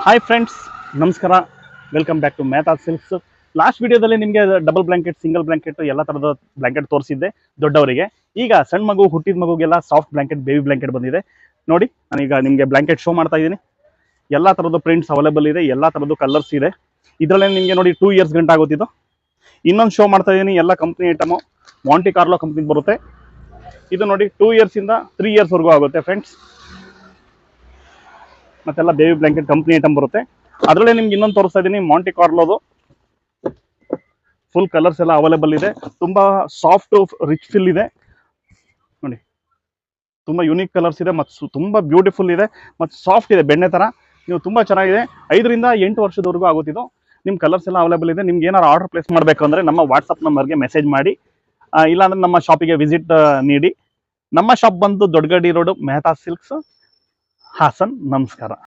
Hi friends, ನಮಸ್ಕಾರ. Welcome back to Mehta silks. Last ವಿಡಿಯೋದಲ್ಲಿ ನಿಮಗೆ ಡಬಲ್ ಬ್ಲಾಂಕೆಟ್, ಸಿಂಗಲ್ ಬ್ಲಾಂಕೆಟ್ ಎಲ್ಲ ಥರದ ಬ್ಲಾಂಕೆಟ್ ತೋರಿಸಿದ್ದೆ ದೊಡ್ಡವರಿಗೆ. ಈಗ ಸಣ್ಣ ಮಗು, ಹುಟ್ಟಿದ ಮಗುಗೆಲ್ಲ ಸಾಫ್ಟ್ ಬ್ಲಾಂಕೆಟ್, ಬೇಬಿ ಬ್ಲಾಂಕೆಟ್ ಬಂದಿದೆ. ನೋಡಿ, ನಾನೀಗ ನಿಮಗೆ ಬ್ಲಾಂಕೆಟ್ ಶೋ ಮಾಡ್ತಾ ಇದ್ದೀನಿ. ಎಲ್ಲ ಥರದ ಪ್ರಿಂಟ್ಸ್ ಅವೈಲೇಬಲ್ ಇದೆ, ಎಲ್ಲ ಥರದ್ದು ಕಲರ್ಸ್ ಇದೆ. ಇದರಲ್ಲೇ ನಿಮಗೆ ನೋಡಿ 2 ಇಯರ್ಸ್ ಗಂಟೆ ಆಗೋತಿದ್ದು. ಇನ್ನೊಂದು ಶೋ ಮಾಡ್ತಾ ಇದ್ದೀನಿ, ಎಲ್ಲ ಕಂಪ್ನಿ ಐಟಮು. ಮಾಂಟಿ ಕಾರ್ಲೋ ಕಂಪ್ನಿದು ಬರುತ್ತೆ. ಇದು ನೋಡಿ 2 ಇಯರ್ಸಿಂದ 3 ಇಯರ್ಸ್ವರೆಗೂ ಆಗುತ್ತೆ ಫ್ರೆಂಡ್ಸ್. ಮತ್ತೆಲ್ಲ ಬೇಬಿ ಬ್ಲಾಂಕೆಟ್ ಕಂಪ್ನಿ ಐಟಮ್ ಬರುತ್ತೆ. ಅದರಲ್ಲೇ ನಿಮ್ಗೆ ಇನ್ನೊಂದು ತೋರಿಸ್ತಾ ಇದ್ದೀನಿ, ಮಾಂಟಿ ಕಾರ್ಲೋದು. ಫುಲ್ ಕಲರ್ಸ್ ಎಲ್ಲ ಅವೈಲೇಬಲ್ ಇದೆ. ತುಂಬಾ ಸಾಫ್ಟ್, ರಿಚ್ ಫಿಲ್ ಇದೆ ನೋಡಿ. ತುಂಬಾ ಯುನೀಕ್ ಕಲರ್ಸ್ ಇದೆ ಮತ್ತು ತುಂಬಾ ಬ್ಯೂಟಿಫುಲ್ ಇದೆ ಮತ್ತು ಸಾಫ್ಟ್ ಇದೆ, ಬೆಣ್ಣೆ ತರ. ನೀವು ತುಂಬಾ ಚೆನ್ನಾಗಿದೆ. 5 ರಿಂದ 8 ವರ್ಷದವರೆಗೂ ಆಗುತ್ತಿದ್ದು. ನಿಮ್ಮ ಕಲರ್ಸ್ ಎಲ್ಲ ಅವೈಲೇಬಲ್ ಇದೆ. ನಿಮ್ಗೆ ಏನಾದ್ರು ಆರ್ಡರ್ ಪ್ಲೇಸ್ ಮಾಡಬೇಕು ಅಂದ್ರೆ ನಮ್ಮ ವಾಟ್ಸಪ್ ನಂಬರ್ಗೆ ಮೆಸೇಜ್ ಮಾಡಿ, ಇಲ್ಲಾಂದ್ರೆ ನಮ್ಮ ಶಾಪಿಗೆ ವಿಸಿಟ್ ನೀಡಿ. ನಮ್ಮ ಶಾಪ್ ಬಂದು ದೊಡ್ಡಗಡಿ ರೋಡ್, ಮೆಹ್ತಾ ಸಿಲ್ಕ್ಸ್, ಹಾಸನ್. ನಮಸ್ಕಾರ.